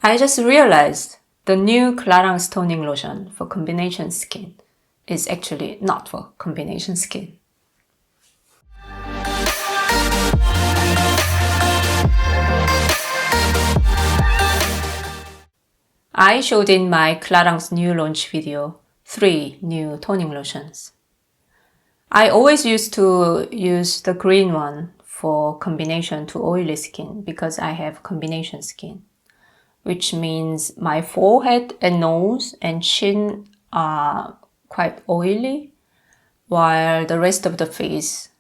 I just realized the new Clarins toning lotion for combination skin is actually not for combination skin. I showed in my Clarins new launch video 3 new toning lotions. I always used to use the green one for combination to oily skin because I have combination skin, which means my forehead and nose and chin are quite oily, while the rest of the face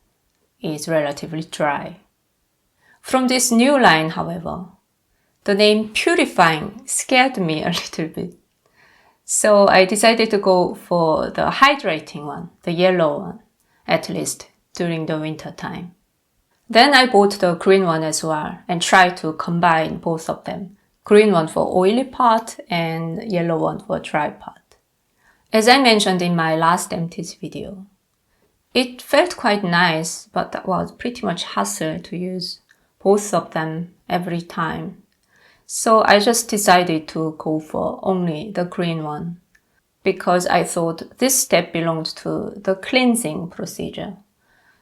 is relatively dry. From this new line, however, the name Purifying scared me a little bit. So I decided to go for the hydrating one, the yellow one, at least during the winter time. Then I bought the green one as well and tried to combine both of them. Green one for oily part and yellow one for dry part. As I mentioned in my last empties video, it felt quite nice, but that was pretty much hassle to use both of them every time. So I just decided to go for only the green one because I thought this step belonged to the cleansing procedure.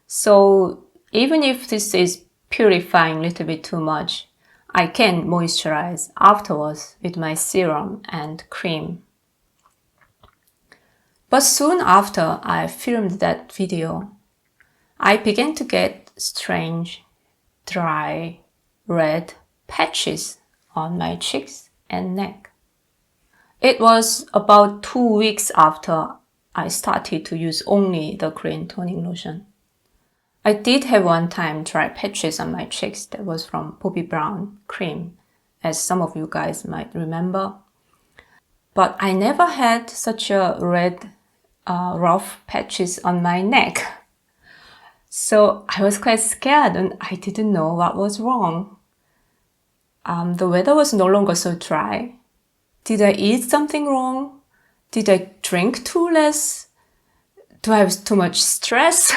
So even if this is purifying a little bit too much, I can moisturize afterwards with my serum and cream. But soon after I filmed that video, I began to get strange, dry, red patches on my cheeks and neck. It was about 2 weeks after I started to use only the green toning lotion. I did have one time dry patches on my cheeks that was from Bobbi Brown cream, as some of you guys might remember. But I never had such a red, rough patches on my neck. So I was quite scared and I didn't know what was wrong. The weather was no longer so dry. Did I eat something wrong? Did I drink too less? Do I have too much stress?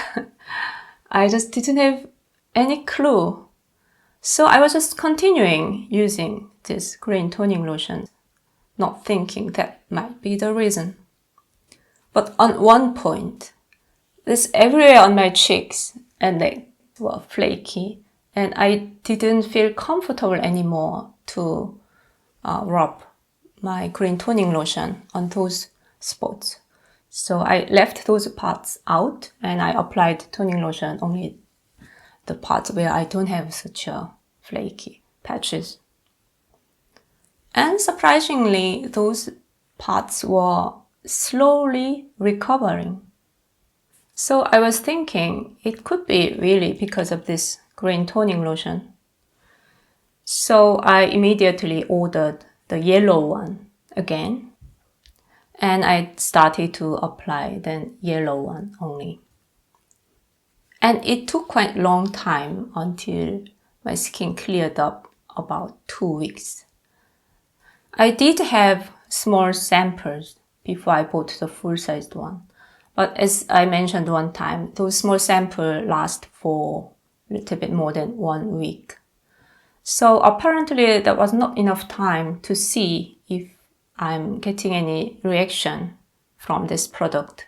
I just didn't have any clue. So I was just continuing using this green toning lotion, not thinking that might be the reason. But on one point, this everywhere on my cheeks and neck were flaky, and I didn't feel comfortable anymore to rub my green toning lotion on those spots. So I left those parts out and I applied toning lotion only the parts where I don't have such a flaky patches. And surprisingly, those parts were slowly recovering. So I was thinking it could be really because of this green toning lotion. So I immediately ordered the yellow one again. And I started to apply the yellow one only. And it took quite a long time until my skin cleared up, about 2 weeks. I did have small samples before I bought the full-sized one. But as I mentioned one time, those small samples last for a little bit more than 1 week. So apparently there was not enough time to see if I'm getting any reaction from this product.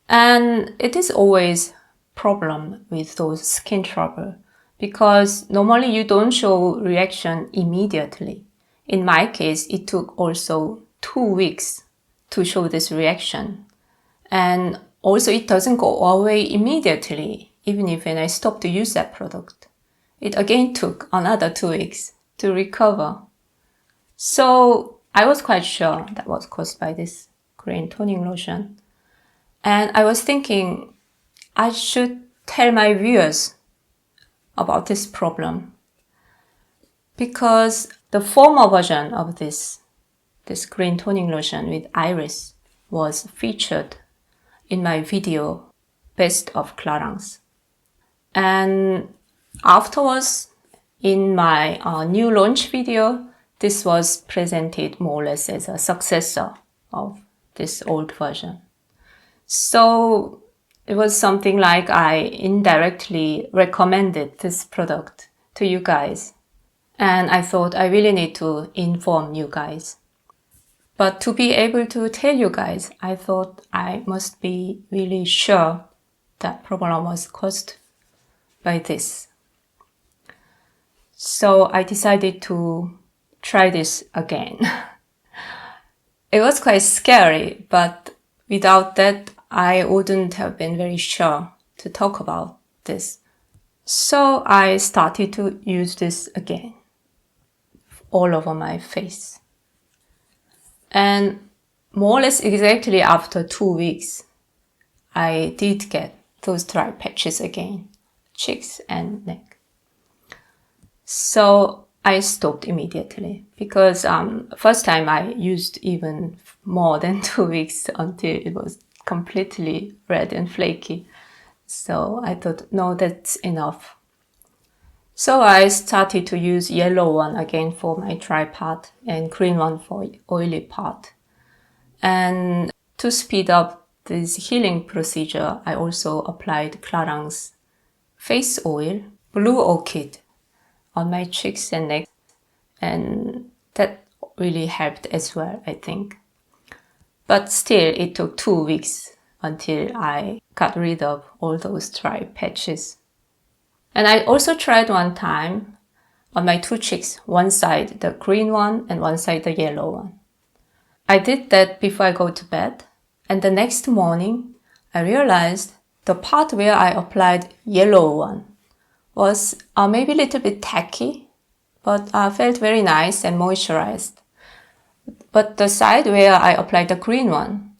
And it is always a problem with those skin trouble because normally you don't show reaction immediately. In my case, it took also 2 weeks to show this reaction. And also it doesn't go away immediately, even if when I stop to use that product. It again took another 2 weeks to recover. So I was quite sure that was caused by this green toning lotion. And I was thinking I should tell my viewers about this problem because the former version of this green toning lotion with iris was featured in my video Best of Clarins. And afterwards, in my new launch video, this was presented more or less as a successor of this old version. So it was something like I indirectly recommended this product to you guys. And I thought I really need to inform you guys. But to be able to tell you guys, I thought I must be really sure that problem was caused by this. So I decided to try this again. It was quite scary, but without that, I wouldn't have been very sure to talk about this. So I started to use this again, all over my face. And more or less exactly after 2 weeks, I did get those dry patches again, cheeks and neck. So I stopped immediately because first time I used even more than 2 weeks until it was completely red and flaky. So I thought, no, that's enough. So I started to use yellow one again for my dry part and green one for oily part. And to speed up this healing procedure, I also applied Clarins face oil, Blue Orchid, on my cheeks and neck. And that really helped as well, I think. But still, it took 2 weeks until I got rid of all those dry patches. And I also tried one time on my 2 cheeks, one side the green one and one side the yellow one. I did that before I go to bed, and the next morning I realized the part where I applied yellow one was maybe a little bit tacky, but felt very nice and moisturized. But the side where I applied the green one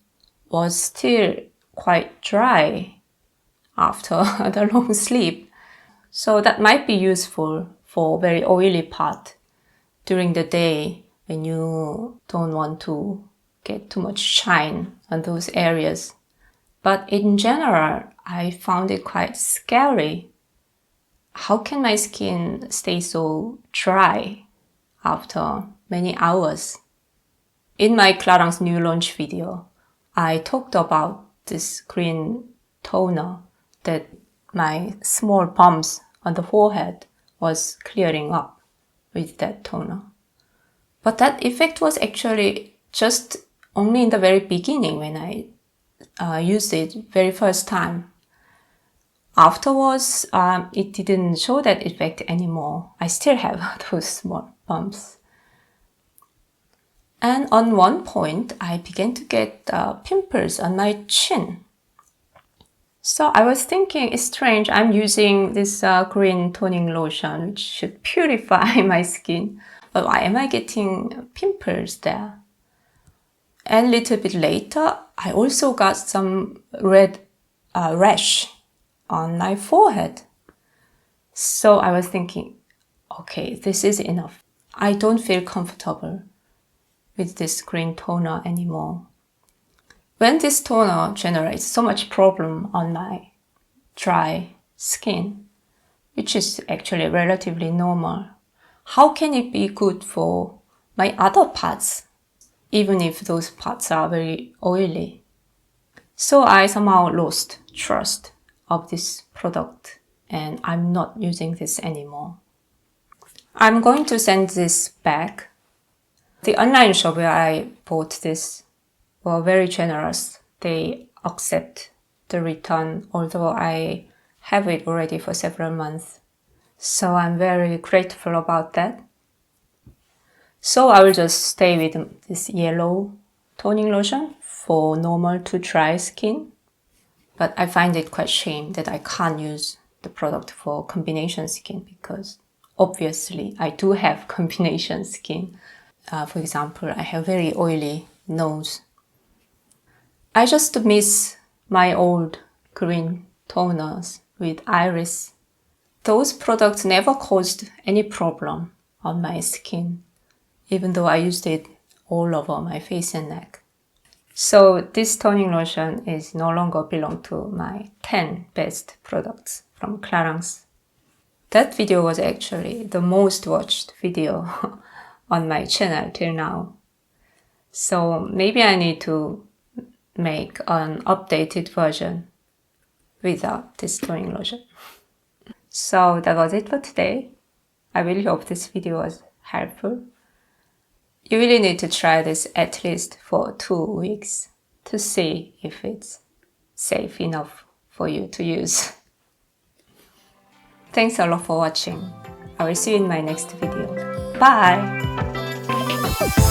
was still quite dry after the long sleep. So that might be useful for very oily part during the day when you don't want to get too much shine on those areas. But in general, I found it quite scary. How can my skin stay so dry after many hours? In my Clarins new launch video, I talked about this green toner that my small bumps on the forehead was clearing up with that toner. But that effect was actually just only in the very beginning when I used it very first time. Afterwards, it didn't show that effect anymore. I still have those small bumps. And on one point, I began to get pimples on my chin. So I was thinking, it's strange, I'm using this green toning lotion, which should purify my skin. But why am I getting pimples there? And a little bit later, I also got some red rash on my forehead. So I was thinking, okay, this is enough. I don't feel comfortable with this green toner anymore. When this toner generates so much problem on my dry skin, which is actually relatively normal, how can it be good for my other parts, even if those parts are very oily? So I somehow lost trust of this product and I'm not using this anymore. I'm going to send this back. The online shop where I bought this were very generous. They accept the return, although I have it already for several months. So I'm very grateful about that. So I will just stay with this yellow toning lotion for normal to dry skin. But I find it quite shame that I can't use the product for combination skin because obviously I do have combination skin. For example, I have very oily nose. I just miss my old green toners with Iris. Those products never caused any problem on my skin, even though I used it all over my face and neck. So this toning lotion is no longer belong to my 10 best products from Clarins. That video was actually the most watched video on my channel till now. So maybe I need to make an updated version without this toning lotion. So that was it for today. I really hope this video was helpful. You really need to try this at least for 2 weeks to see if it's safe enough for you to use. Thanks a lot for watching. I will see you in my next video. Bye!